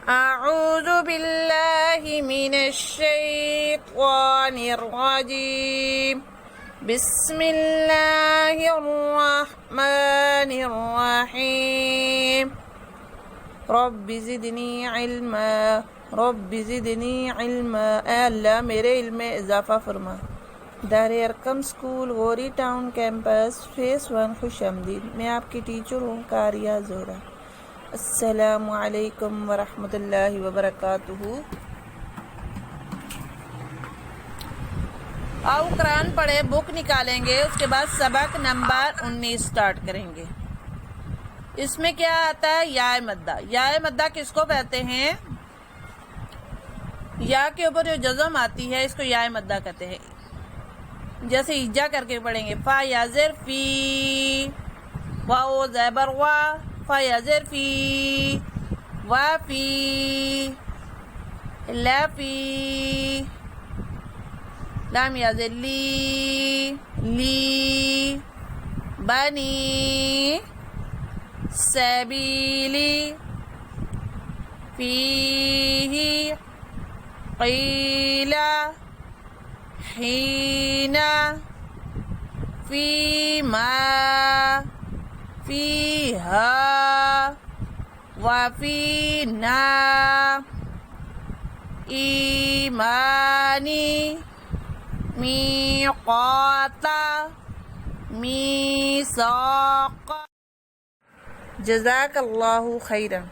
अऊज़ु बिल्लाहि मिनश्शैत्वानिर्रजीम बिस्मिल्लाहिर्रहमानिर्रहीम rabbi ज़िदनी इल्मा rabbi ज़िदनी इल्मा। ऐ अल्लाह मेरे इल्म में इजाफ़ा फरमा। दारे अरकम स्कूल गोरी टाउन कैंपस फेस 1 खुशामदीद। मैं आपकी टीचर हूँ कारिया ज़ोहरा। अस्सलामु अलैकुम वरहमतुल्लाहि वबरकातुहू। आओ कुरान पढ़े, बुक निकालेंगे, उसके बाद सबक नंबर 19 स्टार्ट करेंगे। इसमें क्या आता है? याए मद्दा। याए मद्दा किसको कहते हैं? या के ऊपर जो जज़म आती है इसको याए मद्दा कहते हैं। जैसे इज्जा करके पढ़ेंगे, फा याज़िर फी, वाओ ज़बर वा, फा याज़िर फी, वा फी, ला फी, लाम याज़िर ली, ली, बनी, सबीली, फीही, क़ीला, हीना, फीमा, फीहा, वफीना, ईमानी, मीक़ाता, मीसाक़। जज़ाकल्लाहु खैरन।